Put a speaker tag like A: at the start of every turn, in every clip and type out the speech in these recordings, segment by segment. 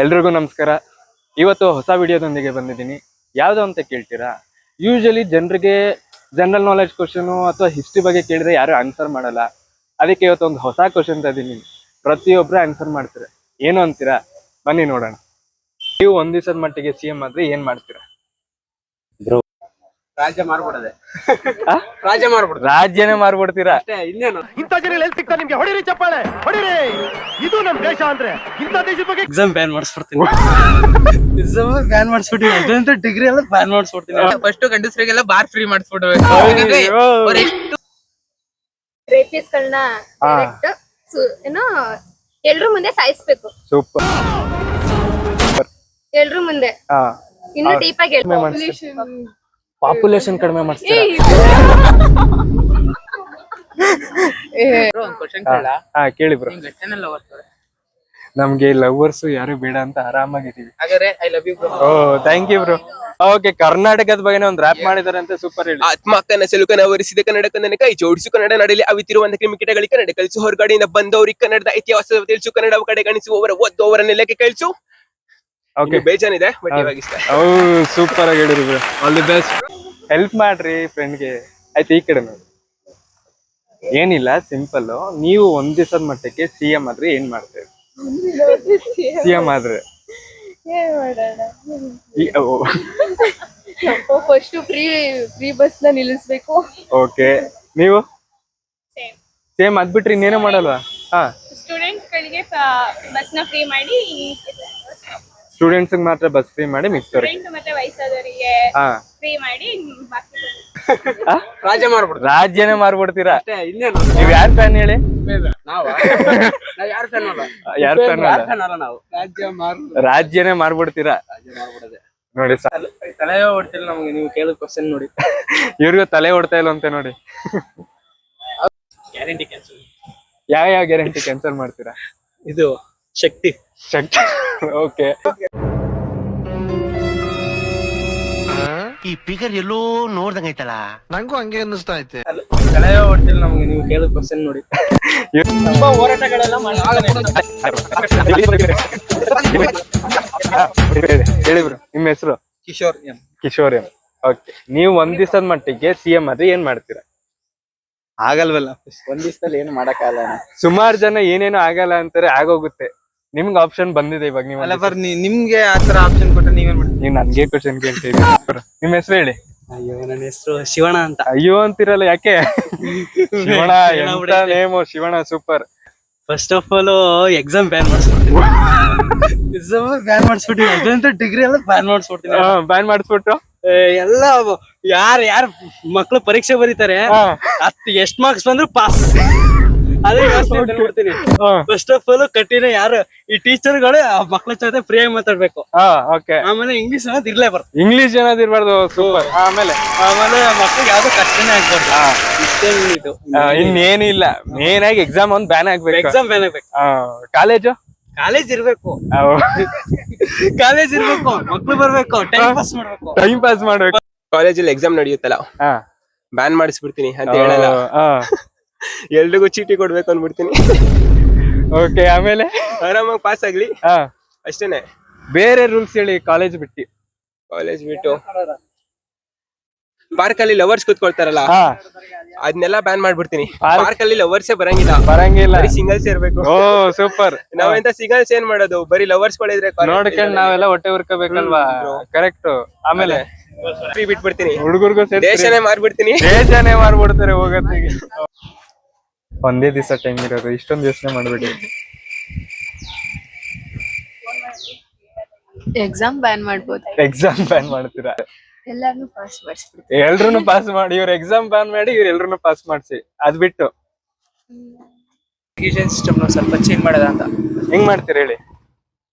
A: ಎಲ್ರಿಗೂ ನಮಸ್ಕಾರ. ಇವತ್ತು ಹೊಸ ವಿಡಿಯೋದೊಂದಿಗೆ ಬಂದಿದ್ದೀನಿ. ಯಾವುದು ಅಂತ ಕೇಳ್ತೀರಾ? ಯೂಶಲಿ ಜನರಿಗೆ ಜನರಲ್ ನಾಲೆಡ್ಜ್ ಕ್ವಶನು ಅಥವಾ ಹಿಸ್ಟ್ರಿ ಬಗ್ಗೆ ಕೇಳಿದ್ರೆ ಯಾರು ಆನ್ಸರ್ ಮಾಡಲ್ಲ. ಅದಕ್ಕೆ ಇವತ್ತು ಒಂದು ಹೊಸ ಕ್ವಶನ್ ತಂದಿದ್ದೀನಿ. ಪ್ರತಿಯೊಬ್ಬರು ಆನ್ಸರ್ ಮಾಡ್ತಾರೆ. ಏನು ಅಂತೀರಾ? ಬನ್ನಿ ನೋಡೋಣ. ನೀವು ಒಂದ್ ದಿವಸದ ಮಟ್ಟಿಗೆ CM ಆದ್ರೆ ಏನ್ ಮಾಡ್ತೀರಾ?
B: ರಾಜ್ಯ ಮಾರ್ಬಿಡದೆ. ರಾಜ್ಯ ಮಾರ್ಬಿಡ್ತಾರೆ.
A: ರಾಜ್ಯನೇ ಮಾರ್ಬಿಡ್ತೀರಾ?
B: ಅಷ್ಟೇ, ಇನ್ನೇನು?
C: ಇಂಥ ಜನ ಎಲ್ಲಿ ಸಿಗ್ತಾರೆ ನಿಮ್ಗೆ? ಹೊಡಿರಿ ಚಪ್ಪಾಳೆ, ಹೊಡಿರಿ. ಇದು ನಮ್ ದೇಶ ಅಂದ್ರೆ ಇಂಥ ದೇಶದ ಬಗ್ಗೆ
B: ಎಕ್ಸಾಮ್ ಬ್ಯಾನ್ ಮಾಡಿಸ್ಬಿಡ್ತೀನಿ. ಎಕ್ಸಾಮ್ ಬ್ಯಾನ್ ಮಾಡಿಸ್ಬಿಟ್ಟಿನಿ. ಅದಂತ ಡಿಗ್ರಿ ಎಲ್ಲ ಬ್ಯಾನ್ ಮಾಡಿಸ್ಬಿಡ್ತೀನಿ.
D: ಫಸ್ಟ್ ಗಂಡಸರಿಗೆಲ್ಲ ಬಾರ್ ಫ್ರೀ ಮಾಡಿಸ್ಬಿಡ್ಬೇಕು.
E: ರೇಪಿಸ್ಗಳನ್ನ ಡೈರೆಕ್ಟ್ ಏನೋ ಎಲ್ರು ಮುಂದೆ ಸಾಯಿಸ್ಬೇಕು.
A: ಸೂಪರ್.
E: ಎಲ್ರು ಮುಂದೆ ಇನ್ನು ಡೀಪ್ ಆಗಿ
A: ಪಾಪ್ಯುಲೇಷನ್ ಕಡಿಮೆ ಮಾಡ್ತೀರಾ?
D: ಒಂದ್ ಕ್ವಶನ್ ಕೇಳ,
A: ಕೇಳಿ ಬ್ರೋ.
D: ಗಟ್ಟನೆಲ್ಲ ಓದ್ತಾರೆ.
A: ನಮ್ಗೆ ಲವರ್ಸ್ ಯಾರು ಬೇಡ ಅಂತ ಆರಾಮಾಗಿದ್ದೀವಿ.
D: ಹಾಗಾದ್ರೆ I love you bro.
A: Oh thank you bro. Okay, ಕರ್ನಾಟಕದ ಬಗ್ಗೆ ಒಂದು ರ್ಯಾಪ್ ಮಾಡಿದಾರಂತೆ, ಸೂಪರ್ ಹೇಳಿ.
D: ಆತ್ಮಕ್ಕನ ಸೆಲುಕನ ವರಿಸಿದ ಕನ್ನಡ ಕನ್ನಡ ಕೈ ಜೋಡಿಸು ಕನ್ನಡ ನಡೆಯಲ್ಲಿ ಅವಿತಿರುವಂತ ಕ್ರಿಮಿಕೀಟಗಳಿಗೆ ಕನ್ನಡ ಕಲಿಸು. ಹೊರಗಡೆಯಿಂದ ಬಂದವರಿಗೆ ಕನ್ನಡದ ಇತಿಹಾಸ ತಿಳಿಸು. ಕನ್ನಡ ಕಡೆ ಗಣಿಸುವವರ ಓದುವವರ ನೆಲಕ್ಕೆ ಕಳಿಸು.
A: ಓಕೆ,
D: ಬೇಜಾನಿದೆ ಬಟ್ ಇವಾಗ ಇಷ್ಟ.
A: ಓ ಸೂಪರ್ ಆಗಿ ಹೇಳಿರಿ bro. All the best. Help ಮಾಡ್ರಿ ಫ್ರೆಂಡ್ಗೆ. ಆಯ್ತು, ಈ ಕಡೆ ನೋಡಿ. ಏನಿಲ್ಲ, ಸಿಂಪಲ್. ನೀವು ಒಂದ್ ದಿವಸದ ಮಟ್ಟಕ್ಕೆ CM ಆದ್ರೆ ಏನ್ ಮಾಡ್ತೀರಿ? CM ಆದ್ರೆ
E: ಫಸ್ಟ್ ಫ್ರೀ ಬಸ್ ನ ನಿಲ್ಲಿಸ್ಬೇಕು.
A: ಓಕೆ, ನೀವು ಸೇಮ್ ಅದ್ಬಿಟ್ರಿ ಇನ್ನೇನೋ ಮಾಡಲ್ವಾ?
E: ಸ್ಟೂಡೆಂಟ್ಸ್ ಗಳಿಗೆ ಬಸ್ ನ ಫ್ರೀ ಮಾಡಿ,
A: ಸ್ಟೂಡೆಂಟ್ಸ್ ಮಾತ್ರ ಬಸ್ ಫ್ರೀ ಮಾಡಿ, ಮಿಕ್ಸ್
E: ಮತ್ತೆ ವಯಸ್ಸಾದವರಿಗೆ ಫ್ರೀ ಮಾಡಿ,
B: ರಾಜ್ಯ ಮಾರ್ಬಿಡ್ತಾರೆ.
A: ರಾಜ್ಯನೇ ಮಾರ್ಬಿಡ್ತೀರಾ?
B: ಅಷ್ಟೇ, ಇನ್ನೇನು?
A: ನೀವ್ ಯಾರ್ ಫ್ಯಾನ್ ಹೇಳಿ?
B: ನಾವ್ ಯಾರು ಫ್ಯಾನ್ ಅಲ್ಲ.
A: ಯಾರ್ ಫ್ಯಾನ್ ಅಲ್ಲ?
B: ಫ್ಯಾನ್ ಅಲ್ಲ ನಾವು. ರಾಜ್ಯ
A: ರಾಜ್ಯನೇ ಮಾರ್ಬಿಡ್ತೀರಾ?
B: ಮಾರ್ಬಿಡದೆ.
A: ನೋಡಿ,
B: ತಲೆ ಹೊಡ್ತಿಲ್ಲ ನಮ್ಗೆ ನೀವು ಕೇಳಿದ ಕ್ವಶನ್ ನೋಡಿ.
A: ಇವ್ರಿಗೂ ತಲೆ ಹೊಡ್ತಾ ಇಲ್ಲ ಅಂತ ನೋಡಿ.
B: Guarantee cancel.
A: ಯಾವ ಗ್ಯಾರಂಟಿ ಕ್ಯಾನ್ಸಲ್ ಮಾಡ್ತೀರಾ?
B: ಇದು ಶಕ್ತಿ.
A: ಓಕೆ,
C: ಈ ಫಿಗರ್ ಎಲ್ಲೋ ನೋಡ್ದಂಗೈತಲ್ಲ, ನಂಗೂ ಹಂಗೆ ಅನ್ನಿಸ್ತಾ ಐತೆ.
B: ತಲೆ ಹೊಡ್ತಿಲ್ಲ ನಮ್ಗೆ ನೀವು ಕೇಳಿದ ಕ್ವಶನ್ ನೋಡಿ. ತುಂಬಾ ಹೋರಾಟಗಳೆಲ್ಲ
A: ಹೇಳಿ ಬ್ರೋ, ನಿಮ್ಮ ಹೆಸರು?
B: Kishore M.
A: Kishore M. Okay, ನೀವು ಒಂದ್ ದಿವಸದ ಮಟ್ಟಿಗೆ CM ಆದ್ರೆ ಏನ್ ಮಾಡ್ತೀರಾ?
B: ಆಗಲ್ವಲ್ಲ, ಒಂದ್ ದಿವಸದಲ್ಲಿ ಏನು ಮಾಡಕ್ಕಾಗಲ್ಲ.
A: ಸುಮಾರು ಜನ ಏನೇನೋ ಆಗಲ್ಲ ಅಂತಾರೆ, ಆಗೋಗುತ್ತೆ. ನಿಮ್ಗೆ ಆಪ್ಷನ್ ಬಂದಿದೆ ಇವಾಗ. ನೀವು
B: ಅಲ್ಲ ಬರ್ ನಿಮ್ಗೆ ಆತರ ಆಪ್ಷನ್ ಕೊಟ್ರೆ ನೀವೇನ್ ಮಾಡ್ತೀರಿ?
A: ನೀವು ನನ್ಗೆ ಕ್ವಶನ್ ಕೇಳ್ತೀವಿ. ನಿಮ್ಮ ಹೆಸರು ಹೇಳಿ.
B: ಅಯ್ಯೋ, ನನ್ನ ಹೆಸರು ಶಿವಣ್ಣ ಅಂತ.
A: ಅಯ್ಯೋ ಅಂತಿರಲ್ಲ, ಯಾಕೆ? ಶಿವಣ್ಣ, ಎಂತ name Shivanna, super.
B: First of all exam ban ಮಾಡಿಸ್ಬಿಡ್ತೀನಿ. ಎಕ್ಸಾಮ್ ಬ್ಯಾನ್ ಮಾಡಿಸ್ಬಿಟ್ಟಿನಿ. ಅದಂತ ಡಿಗ್ರಿ ಎಲ್ಲ ಬ್ಯಾನ್ ಮಾಡಿಸ್ಬಿಡ್ತೀನಿ.
A: ಬ್ಯಾನ್ ಮಾಡಿಸ್ಬಿಟ್ಟು
B: ಎಲ್ಲ ಯಾರು ಮಕ್ಳು ಪರೀಕ್ಷೆ ಬರೀತಾರೆ, ಎಷ್ಟ್ ಮಾರ್ಕ್ಸ್ ಬಂದ್ರು ಪಾಸ್. ಅದೇ ಮಾಡ್ತೀನಿ. ಫಸ್ಟ್ ಆಫ್ ಆಲ್ ಕಠಿಣ ಯಾರು ಈ ಟೀಚರ್ಗಳು ಮಕ್ಳ ಜೊತೆ ಫ್ರೀ ಆಗಿ ಮಾತಾಡ್ಬೇಕು.
A: ಓಕೆ,
B: ಆಮೇಲೆ ಇಂಗ್ಲಿಷ್ ಅನ್ನೋದು ಇರ್ಲೇಬಾರ್ದು.
A: ಇಂಗ್ಲಿಷ್ ಏನಾದ್ರು ಇರ್ಬಾರ್ದು. ಸೂಪರ್. ಆಮೇಲೆ
B: ಮಕ್ಳಿಗೆ ಯಾವ್ದು ಕಷ್ಟನೇ ಆಗ್ಬಾರ್ದು. ಇಷ್ಟೇ ಇದು.
A: ಇನ್ನೇನಿಲ್ಲ, ಮೇನ್ ಆಗಿ ಎಕ್ಸಾಮ್ ಒಂದು ಬ್ಯಾನ್ ಆಗ್ಬೇಕು.
B: ಎಕ್ಸಾಮ್ ಬ್ಯಾನ್ ಆಗ್ಬೇಕು.
A: ಕಾಲೇಜ್
B: ಇರ್ಬೇಕು. ಕಾಲೇಜ್ ಇರ್ಬೇಕು, ಮಕ್ಳು ಬರ್ಬೇಕು, ಟೈಮ್ ಪಾಸ್ ಮಾಡ್ಬೇಕು.
D: ಕಾಲೇಜಲ್ಲಿ ಎಕ್ಸಾಮ್ ನಡೆಯುತ್ತಲ್ಲ, ಬ್ಯಾನ್ ಮಾಡಿಸ್ಬಿಡ್ತೀನಿ ಅಂತ ಹೇಳಲ್ಲ. ಎಲ್ರಿಗೂ ಚೀಟಿ ಕೊಡ್ಬೇಕು ಅನ್ಬಿಡ್ತೀನಿ.
A: ಓಕೆ, ಆಮೇಲೆ
D: ಆರಾಮಾಗಿ ಪಾಸ್ ಆಗ್ಲಿ, ಅಷ್ಟೇನೆ.
A: ಬೇರೆ ರೂಲ್ಸ್ ಹೇಳಿ ಕಾಲೇಜ್ ಬಿಟ್ಟು.
D: ಕಾಲೇಜ್ ಬಿಟ್ಟು ಪಾರ್ಕ್ ಅಲ್ಲಿ ಲವರ್ಸ್ ಕೂತ್ಕೊಳ್ತಾರಲ್ಲ, ಅದನ್ನೆಲ್ಲ ಬ್ಯಾನ್ ಮಾಡ್ಬಿಡ್ತೀನಿ. ಪಾರ್ಕ್ ಅಲ್ಲಿ ಲವರ್ಸೇ ಬರಂಗಿಲ್ಲ, ಸಿಂಗಲ್ಸ್ ಇರ್ಬೇಕು.
A: ಓ ಸೂಪರ್.
D: ನಾವೆಂತ ಸಿಂಗಲ್ಸ್ ಏನ್ ಮಾಡೋದು, ಬರೀ ಲವರ್ಸ್ ಗಳಿದ್ರೆ
A: ನೋಡ್ಕೊಂಡ್ ನಾವೆಲ್ಲ ಹೊಟ್ಟೆ ಉರ್ಕೋಬೇಕಲ್ವಾ? ಕರೆಕ್ಟ್. ಆಮೇಲೆ
D: ಫ್ರೀ ಬಿಟ್ಬಿಡ್ತೀನಿ.
A: ಹುಡುಗರ್ಗೂ
D: ದೇಶನೇ ಮಾರ್ಬಿಡ್ತೀನಿ.
A: ದೇಶನೇ ಮಾರ್ಬಿಡ್ತಾರೆ ಹೋಗೋದಿಗೆ. ಒಂದೇ ದಿವಸ ಟೈಮ್ ಇರೋದು, ಇಷ್ಟೊಂದು ಯೋಚನೆ ಮಾಡ್ಬೇಡಿ.
E: ಎಕ್ಸಾಮ್ ಬ್ಯಾನ್ ಮಾಡ್ಬೋದು.
A: ಎಕ್ಸಾಮ್ ಬ್ಯಾನ್ ಮಾಡ್ತೀರಾ?
E: ಎಲ್ಲಾರ್ನು ಪಾಸ್ ಮಾಡಿಸ್ಬಿಡ್ತೀವಿ.
A: ಎಲ್ರು ಪಾಸ್ ಮಾಡಿ, ಇವ್ರ ಎಕ್ಸಾಮ್ ಬ್ಯಾನ್ ಮಾಡಿ, ಇವ್ರ ಎಲ್ರು ಪಾಸ್ ಮಾಡ್ಸಿ. ಅದ್ ಬಿಟ್ಟು
B: ಎಜುಕೇಶನ್ ಸಿಸ್ಟಮ್ ಸ್ವಲ್ಪ ಚೇಂಜ್ ಮಾಡೋದ ಅಂತ.
A: ಹೆಂಗ್ ಮಾಡ್ತೀರಿ ಹೇಳಿ?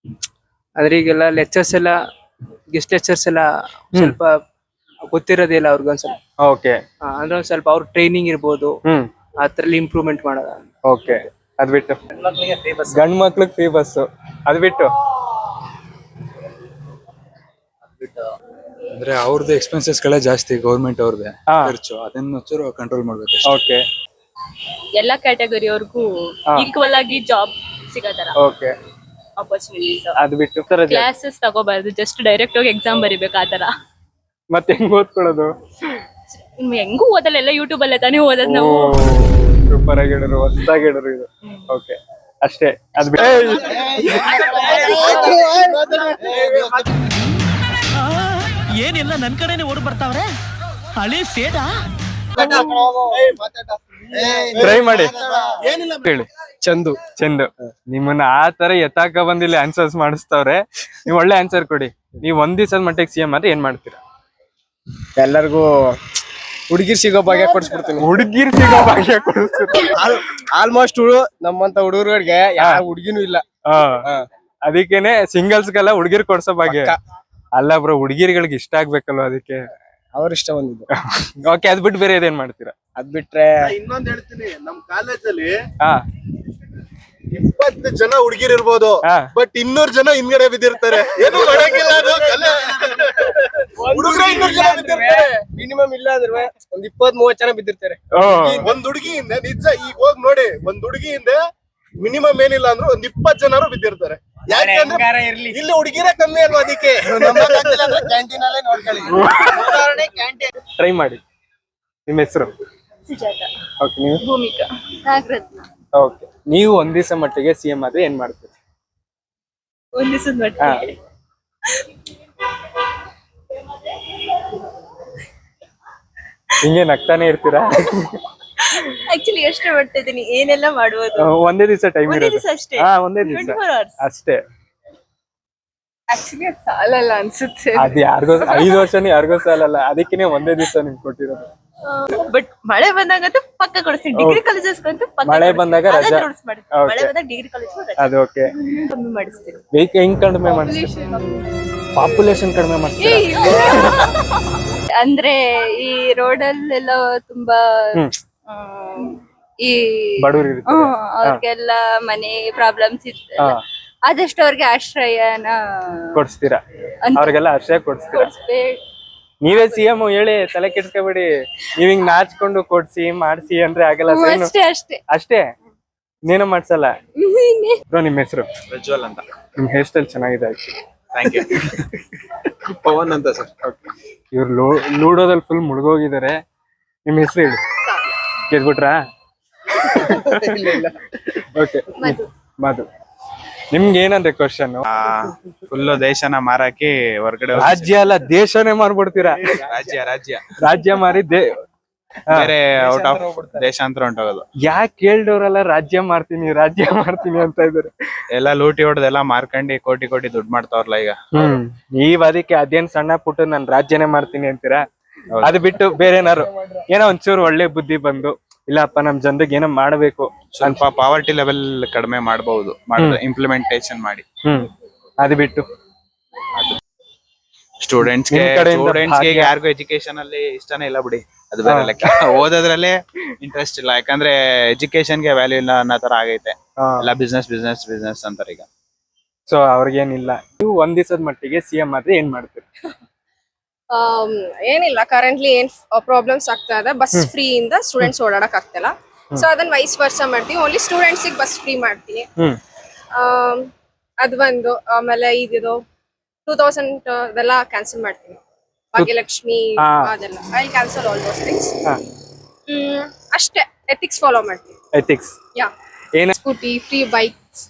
B: ಆದ್ರೆ ಈಗೆಲ್ಲ ಲೆಕ್ಚರ್ಸ್ ಎಲ್ಲ, ಗೆಸ್ಟ್ ಲೆಕ್ಚರ್ಸ್ ಎಲ್ಲ ಸ್ವಲ್ಪ ಗೊತ್ತಿರೋದಿಲ್ಲ ಅವ್ರಿಗೊಂದ್ಸಲ.
A: ಓಕೆ,
B: ಅಂದ್ರೆ ಒಂದ್ ಸ್ವಲ್ಪ ಅವ್ರ ಟ್ರೈನಿಂಗ್ ಇರ್ಬೋದು, ಅದ್ರಲ್ಲಿ ಇಂಪ್ರೂವ್ಮೆಂಟ್ ಮಾಡೋದ.
A: ಓಕೆ, ಅದ್ ಬಿಟ್ಟು ಗಂಡ್ ಮಕ್ಳಿಗೆ ಫ್ರೀ ಬಸ್. ಅದ್ ಬಿಟ್ಟು
F: ಅಂದ್ರೆ ಅವ್ರದ್ದು ಎಕ್ಸ್ಪೆನ್ಸಸ್ ಗಳೇ ಜಾಸ್ತಿ, ಗೌರ್ಮೆಂಟ್ ಅವ್ರದ್ದೇ ಖರ್ಚು, ಅದನ್ನ ಚೂರು ಕಂಟ್ರೋಲ್ ಮಾಡ್ಬೇಕು.
A: ಓಕೆ,
E: ಎಲ್ಲಾ ಕ್ಯಾಟಗರಿ ಅವ್ರಿಗೂ ಈಕ್ವಲ್ ಆಗಿ ಜಾಬ್ ಸಿಗೋ ತರ.
A: Okay,
E: opportunities.
A: ಅದ್ ಬಿಟ್ಟು ಉತ್ತರ
E: ಕ್ಲಾಸಸ್ ತಗೋಬಾರ್ದು, ಜಸ್ಟ್ ಡೈರೆಕ್ಟ್ ಹೋಗಿ ಎಕ್ಸಾಮ್ ಬರಿಬೇಕು ಆತರ.
A: ಮತ್ತೆ ಹೆಂಗ್ ಓದ್ಕೊಳ್ಳೋದು?
E: ಹೆಂಗೂ ಓದಲ್ಲ, ಎಲ್ಲ ಯೂಟ್ಯೂಬ್ ಅಲ್ಲೇ ತಾನೇ ಓದೋದ್ ನಾವು.
A: ಸೂಪರ್ ಆಗಿ ಹೇಳಿದ್ರು, ಹೊಸದಾಗಿ ಹೇಳಿದ್ರು ಇದು. ಓಕೆ ಅಷ್ಟೇ. ಅದ್ ಬಿಟ್ಟು
G: ಏನಿಲ್ಲ ನನ್ ಕಡೆನೆ ಓಡ್ ಬರ್ತಾವ್ರೆ ಹಳಿ ಸೇಡ.
A: ಟ್ರೈ ಮಾಡಿ ಹೇಳಿ. ಚಂದು. ನಿಮ್ಮನ್ನ ಆ ತರ ಎತ್ತಾಕ ಬಂದಿಲ್ಲ ಆನ್ಸರ್ಸ್ ಮಾಡಿಸ್ತವ್ರೆ. ನೀವ್ ಒಳ್ಳೆ ಆನ್ಸರ್ ಕೊಡಿ. ನೀವ್ ಒಂದ್ ದಿವಸದ ಮಟ್ಟಿಗೆ ಸಿಎಂ ಆದ್ರೆ ಏನ್ ಮಾಡ್ತೀರಾ?
B: ಎಲ್ಲರಿಗೂ ಹುಡುಗಿರ್ ಸಿಗೋ ಭಾಗ್ಯ ಕೊಡ್ಸ್ಬಿಡ್ತೀನಿ.
A: ಹುಡುಗಿರ್ ಸಿಗೋ ಭಾಗ್ಯ ಕೊಡಿಸ್ತೀರಾ?
B: ಆಲ್ಮೋಸ್ಟ್ ನಮ್ಮಂತ ಹುಡುಗರಿಗೆ ಯಾವ ಹುಡುಗಿನೂ ಇಲ್ಲ.
A: ಅದಕ್ಕೇನೆ ಸಿಂಗಲ್ಸ್ಗೆಲ್ಲ ಹುಡುಗಿರ್ ಕೊಡ್ಸೋ ಭಾಗ್ಯ. ಅಲ್ಲ ಬ್ರೋ, ಹುಡುಗಿರ್ಗಳಿಗೆ ಇಷ್ಟ ಆಗ್ಬೇಕಲ್ವ, ಅದಕ್ಕೆ
B: ಅವ್ರ ಇಷ್ಟ ಬಂದಿದ್ದು.
A: ಓಕೆ, ಅದ್ ಬಿಟ್ಟು ಬೇರೆ ಏನ್ ಮಾಡ್ತೀರಾ?
B: ಅದ್ ಬಿಟ್ರೆ
C: ಇನ್ನೊಂದ್ ಹೇಳ್ತೀನಿ, ನಮ್ ಕಾಲೇಜಲ್ಲಿ
A: ಹಾ
C: 20 ಜನ ಹುಡುಗಿರ್ ಇರ್ಬೋದು,
A: ಹಾ.
C: ಬಟ್ 200 ಜನ ಹಿಂದ್ಗಡೆ ಬಿದ್ದಿರ್ತಾರೆ. ಏನು ಮಾಡಂಗಿಲ್ಲ, ಅದು ಕಲೆ. ಹುಡುಗ್ರೆ 200 ಜನ ಬಿದ್ದಿರ್ತಾರೆ.
B: ಮಿನಿಮಮ್ ಇಲ್ಲ ಅಂದ್ರೆ ಒಂದ್ 20-30 ಜನ ಬಿದ್ದಿರ್ತಾರೆ.
C: ಒಂದ್ ಹುಡುಗಿಯಿಂದ ನಿಜ ಈಗ ಹೋಗ್ ನೋಡಿ, ಒಂದ್ ಹುಡುಗಿಯಿಂದ ಮಿನಿಮಮ್ ಏನಿಲ್ಲ ಅಂದ್ರೆ ಒಂದ್ 20 ಜನರು ಬಿದ್ದಿರ್ತಾರೆ. ಯಾಕಂದ್ರೆ ಇಲ್ಲಿ ಹುಡುಗಿರೇ ಕಮ್ಮಿ ಅಲ್ವಾ, ಅದಕ್ಕೆ ಕ್ಯಾಂಟೀನ್ ಅಲ್ಲೇ ನೋಡ್ಕೊಳ್ಳಿ.
A: ಟ್ರೈ ಮಾಡಿ. ನಿಮ್ಮ ಹೆಸರು?
E: ಸುಜಾತ.
A: ಓಕೆ, ನೀವು?
E: ಭೂಮಿಕಾ. ನಾಗರತ್ನ.
A: ಓಕೆ, ನೀವು ಒಂದ್ ದಿವಸ ಮಟ್ಟಿಗೆ ಸಿಎಂ ಆದ್ರೆ ಏನ್ ಮಾಡ್ತೀರಿ?
E: ಒಂದ್ ದಿವಸದ ಮಟ್ಟಿಗೆ
A: ಹಿಂಗೆ ನಗ್ತಾನೆ ಇರ್ತೀರಾ?
E: ಆಕ್ಚುಲಿ ಯೋಚನೆ ಮಾಡ್ತಾ ಇದೀನಿ ಏನೆಲ್ಲ ಮಾಡ್ಬೋದು.
A: ಒಂದೇ ದಿವಸ ಟೈಮ್
E: ಒಂದೇ
A: ಇರೋದು.
E: ದಿವಸ ಅಷ್ಟೇ.
A: ಹಾ, ಒಂದೇ ದಿವಸ
E: 24 hours.
A: ಅಷ್ಟೇ.
E: ಆಕ್ಚುಲಿ ಸಾಲಲ್ಲ ಅನ್ಸುತ್ತೆ.
A: ಅದ್ ಯಾರಿಗೋ 5 ವರ್ಷನೇ ಯಾರಿಗೋ ಸಾಲಲ್ಲ, ಅದಕ್ಕೇನೆ ಒಂದೇ ದಿವಸ ನಿಮ್ಗೆ ಕೊಟ್ಟಿರೋದು.
E: ಬಟ್ ಮಳೆ ಬಂದಾಗಂತೂ ಪಕ್ಕ ಕೊಡಿಸ್ತೀನಿ. ಡಿಗ್ರಿ ಕಾಲೇಜಸ್ಗಂತೂ ಪಕ್ಕ
A: ಮಳೆ ಬಂದಾಗ ರಜಾ. Okay.
E: ಮಳೆ ಬಂದಾಗ ಡಿಗ್ರಿ ಕಾಲೇಜ್
A: ಅದು ಓಕೆ.
E: ಕಮ್ಮಿ ಮಾಡಿಸ್ತೀನಿ.
A: ವೆಹಿಕಲ್ ಹೆಂಗ್ ಕಡಿಮೆ ಮಾಡಿಸ್ತೀರಾ? ಪಾಪ್ಯುಲೇಷನ್ ಕಡಿಮೆ ಮಾಡಿಸ್ತೀರಾ?
E: ಅಂದ್ರೆ ಈ ರೋಡಲ್ಲೆಲ್ಲ ತುಂಬಾ ಈ
A: ಬಡವರು ಇರ್ತಾರೆ.
E: ಅವ್ರಿಗೆಲ್ಲ ಮನೆ ಪ್ರಾಬ್ಲಮ್ಸ್ ಇತ್ತು, ಆದಷ್ಟು ಅವ್ರಿಗೆ ಆಶ್ರಯನ
A: ಕೊಡ್ಸ್ತೀರಾ? ಅವ್ರಿಗೆಲ್ಲ ಆಶ್ರಯ ಕೊಡ್ಸ್ತೀರಾ?
E: ಕೊಡ್ಸ್ಬೇಕು.
A: ನೀವೇ ಸಿಎಂ ಹೇಳಿ, ತಲೆ ಕೆಡ್ಸ್ಕೊಬೇಡಿ. ನೀವ್ ಹಿಂಗ್ ನಾಚ್ಕೊಂಡು ಕೊಡ್ಸಿ ಮಾಡ್ಸಿ ಅಂದ್ರೆ ಆಗಲ್ಲ.
E: ಅಷ್ಟೇ ಅಷ್ಟೇ
A: ಅಷ್ಟೇ, ನೀನು ಮಾಡ್ಸಲ್ಲ. ಬ್ರೋ, ನಿಮ್ ಹೆಸರು?
F: ಪ್ರಜ್ವಲ್ ಅಂತ.
A: ನಿಮ್ ಹೇರ್ ಸ್ಟೈಲ್ ಚೆನ್ನಾಗಿದೆ ಆಕ್ಚುಲಿ.
F: Thank you. ಪವನ್ ಅಂತ ಸರ್.
A: ಇವ್ರು ಲೂಡೋದಲ್ಲಿ ಫುಲ್ ಮುಳುಗೋಗಿದ್ದಾರೆ. ನಿಮ್ ಹೆಸರು ಹೇಳಿ. ಗೆದ್ಬಿಟ್ರಾ? ಓಕೆ, ಮಧು. ನಿಮ್ಗೆ ಏನಂದ್ರೆ ಕ್ವಶನ್?
F: ಫುಲ್ ದೇಶನ ಮಾರಾಕಿ ಹೊರಗಡೆ
A: ರಾಜ್ಯ ಅಲ್ಲ, ದೇಶನೇ ಮಾರ್ಬಿಡ್ತೀರಾ? ರಾಜ್ಯ ಮಾರಿ
F: ಬೇರೆ ಔಟ್ ಆಫ್ ದೇಶಾಂತರ ಹೊಂಟೋಗೋದು.
A: ಯಾಕೆ ಕೇಳ್ದವ್ರಲ್ಲ ರಾಜ್ಯ ಮಾಡ್ತೀನಿ ಅಂತ ಇದಾರೆ.
F: ಎಲ್ಲ ಲೂಟಿ ಹೊಡೆದೆಲ್ಲ ಮಾರ್ಕಂಡಿ ಕೋಟಿ ದುಡ್ಡು ಮಾಡ್ತಾವ್ರಲ್ಲ ಈಗ.
A: ನೀವ್ ಅದಕ್ಕೆ ಅದೇನ್ ಸಣ್ಣ ಪುಟ್ಟ ನಾನ್ ರಾಜ್ಯನೇ ಮಾಡ್ತೀನಿ ಅಂತೀರಾ? ಅದು ಬಿಟ್ಟು ಬೇರೆ ಏನಾರು ಏನೋ ಒಂಚೂರು ಒಳ್ಳೆ ಬುದ್ಧಿ ಬಂದು, ಇಲ್ಲಪ್ಪ ನಮ್ ಜನರಿಗೆ ಏನೋ ಮಾಡ್ಬೇಕು,
F: ಸ್ವಲ್ಪ ಪಾವರ್ಟಿ ಲೆವೆಲ್ ಕಡಿಮೆ ಮಾಡಬಹುದು, ಇಂಪ್ಲಿಮೆಂಟೇಶನ್ ಮಾಡಿ.
A: ಅದು ಬಿಟ್ಟು
F: ಸ್ಟೂಡೆಂಟ್ಸ್ ಯಾರಿಗೂ ಎಜುಕೇಶನ್ ಅಲ್ಲಿ ಇಷ್ಟನೇ ಇಲ್ಲ ಬಿಡಿ, ಅದು ಬೇರೆ ಲೆಕ್ಕ. ಓದೋದ್ರಲ್ಲೇ ಇಂಟ್ರೆಸ್ಟ್ ಇಲ್ಲ, ಯಾಕಂದ್ರೆ ಎಜುಕೇಶನ್ ಗೆ ವ್ಯಾಲ್ಯೂ ಇಲ್ಲ ಅನ್ನೋ ತರ ಆಗೈತೆ. ಎಲ್ಲ ಬಿಸ್ನೆಸ್ ಅಂತಾರೆ ಈಗ.
A: ಸೊ ಅವ್ರಿಗೇನಿಲ್ಲ. ನೀವು ಒಂದ್ ದಿವಸದ ಮಟ್ಟಿಗೆ ಸಿಎಂ ಆದ್ರೆ ಏನ್ ಮಾಡ್ತೀರಿ?
H: ಏನಿಲ್ಲ, ಕರೆಂಟ್ಲಿ ಏನ್ ಪ್ರಾಬ್ಲಮ್ಸ್ ಆಗ್ತಾ ಇದೆ, ಬಸ್ ಫ್ರೀ ಇಂದ ಸ್ಟೂಡೆಂಟ್ಸ್ ಓಡಾಡಕ್ ಆಗ್ತಿಲ್ಲ. ಸೊ ಅದನ್ನ ವೈಸ್ ವರ್ಸ ಮಾಡ್ತೀವಿ. ಓನ್ಲಿ ಸ್ಟೂಡೆಂಟ್ಸ್ ಬಸ್ ಫ್ರೀ ಮಾಡ್ತೀನಿ. ಅದ್ ಒಂದು. ಆಮೇಲೆ ಇದು 2000 ಅದೆಲ್ಲ ಕ್ಯಾನ್ಸಲ್ ಮಾಡ್ತೀನಿ. ಭಾಗ್ಯಲಕ್ಷ್ಮಿ ಅದೆಲ್ಲ I cancel all those things. ಅಷ್ಟೇ. ಎಥಿಕ್ಸ್ ಫಾಲೋ ಮಾಡ್ತೀನಿ.
A: ಎಥಿಕ್ಸ್
H: ಯಾ.
A: ಏನ?
H: ಸ್ಕೂಟಿ ಫ್ರೀ, ಬೈಕ್ಸ್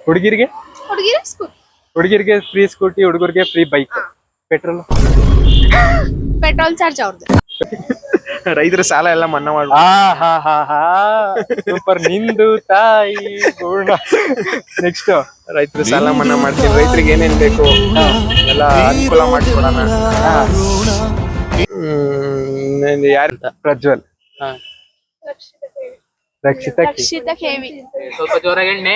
A: ಹುಡುಗಿರಿಗೆ ಫ್ರೀ ಸ್ಕೂಟಿ, ಹುಡುಗರಿಗೆ ಫ್ರೀ ಬೈಕ್.
H: ಪೆಟ್ರೋಲ್ ಚಾರ್ಜ್ ಅವ್ರದ್ದು.
F: ರೈತರ ಸಾಲ ಎಲ್ಲ ಮನ್ನಾ ಮಾಡಿ.
A: ಸೂಪರ್, ನಿಂದು ತಾಯಿ ಪೂರ್ಣ. ನೆಕ್ಸ್ಟ್,
F: ರೈತರ ಸಾಲ ಮನ್ನಾ ಮಾಡ್ತೀವಿ. ರೈತರಿಗೆ ಏನೇನ್ ಬೇಕು ಎಲ್ಲ ಅನುಕೂಲ ಮಾಡಿಕೊಡೋಣ. ಯಾರು?
A: ಪ್ರಜ್ವಲ್. ರಕ್ಷಿತಾ
E: ಕೇವಿ.
B: ಸ್ವಲ್ಪ ಜೋರಾಗಿ ಹೇಳಿ.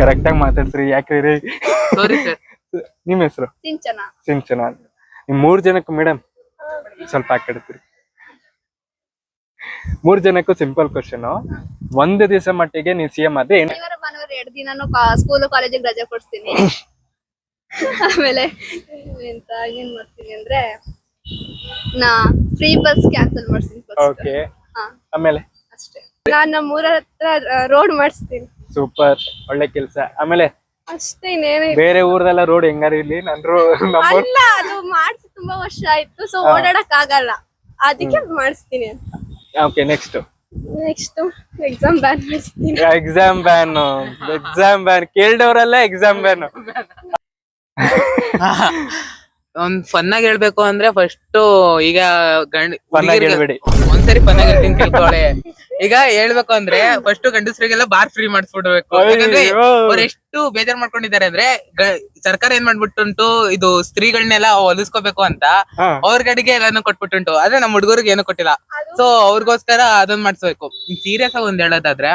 A: ಕರೆಕ್ಟ್ ಆಗಿ ಮಾತಾಡ್ಸ್ರಿ. ಯಾಕ್ರಿ? ನಿಮ್ ಹೆಸರು? ಸಿಂಚನ. ನಿಮ್ 3 ಜನಕ್ಕೂ ಮೇಡಮ್ ಸ್ವಲ್ಪ ಹಾಕಿಡ್ತೀರಿ. 3 ಜನಕ್ಕೂ ಸಿಂಪಲ್ ಕ್ವಶನ್. ಒಂದ್ ದಿವಸ ಮಟ್ಟಿಗೆ ನೀವು ಸಿಎಂ ಆದ್ರೆ ಏನ್?
E: 2 ದಿನಾನು ಸ್ಕೂಲ್ ಕಾಲೇಜಿಗೆ ರಜೆ ಕೊಡ್ತೀನಿ. ಆಮೇಲೆ ಏನ್ ಮಾಡ್ತೀನಿ ಅಂದ್ರೆ ನಾ ಫ್ರೀ ಬಸ್ ಕ್ಯಾನ್ಸಲ್ ಮಾಡ್ತೀನಿ.
A: ಓಕೆ, ಆಮೇಲೆ
H: ಅಷ್ಟೇ. ನಾನು ನಮ್ಮೂರ ಹತ್ರ ರೋಡ್ ಮಾಡಿಸ್ತೀನಿ.
A: ಸೂಪರ್, ಒಳ್ಳೆ ಕೆಲ್ಸ. ಆಮೇಲೆ
H: ಅಷ್ಟೇ ಇನ್ನೇನು
A: ಬೇರೆ ಊರ್ದೆಲ್ಲ ರೋಡ್ ಹೆಂಗಾರ ಇರ್ಲಿ, ನಮ್ಮ
H: ಅಲ್ಲ, ಅದು ಮಾಡ್ಸಿ ತುಂಬಾ ವರ್ಷ ಆಯ್ತು, ಸೊ ಓಡಾಡಕ್ ಆಗಲ್ಲ, ಅದಕ್ಕೆ ಮಾಡಿಸ್ತೀನಿ ಅಂತ.
A: Okay, next
H: next exam ban ಮಾಡಿಸ್ತೀನಿ.
A: ಎಕ್ಸಾಮ್ ಬ್ಯಾನ್ ಕೇಳ್ದವ್ರಲ್ಲ ಎಕ್ಸಾಮ್ ಬ್ಯಾನ್.
I: ಒಂದ್ ಫನ್ ಆಗಿ ಹೇಳ್ಬೇಕು ಅಂದ್ರೆ ಫಸ್ಟ್ ಈಗ
A: ಹೇಳ್ಬೇಡಿ.
I: ಒಂದ್ಸರಿ ಫನ್ ಆಗಿ ಹೇಳ್ತೀನಿ ತಿಳ್ಕೊಳ್ಳಿ. ಈಗ ಹೇಳ್ಬೇಕು ಅಂದ್ರೆ ಫಸ್ಟ್ ಗಂಡಸ್ರಿಗೆಲ್ಲ ಬಾರ್ ಫ್ರೀ ಮಾಡಿಸ್ಬಿಡ್ಬೇಕು. ಯಾಕಂದ್ರೆ ಅವ್ರು ಎಷ್ಟು ಬೇಜಾರ್ ಮಾಡ್ಕೊಂಡಿದ್ದಾರೆ ಅಂದ್ರೆ ಸರ್ಕಾರ ಏನ್ ಮಾಡ್ಬಿಟ್ಟುಂಟು, ಇದು ಸ್ತ್ರೀಗಳನ್ನೆಲ್ಲ ಹೊಲಿಸ್ಕೋಬೇಕು ಅಂತ ಅವ್ರ ಗಡಿಗೆ ಎಲ್ಲಾನು ಕೊಟ್ಬಿಟ್ಟುಂಟು. ಆದ್ರೆ ನಮ್ ಹುಡುಗರಿಗೆ ಏನು ಕೊಟ್ಟಿಲ್ಲ. ಸೊ ಅವ್ರಿಗೋಸ್ಕರ ಅದೊಂದ್ ಮಾಡಿಸ್ಬೇಕು. ಸೀರಿಯಸ್ ಆಗಿ ಒಂದ್ ಹೇಳೋದಾದ್ರೆ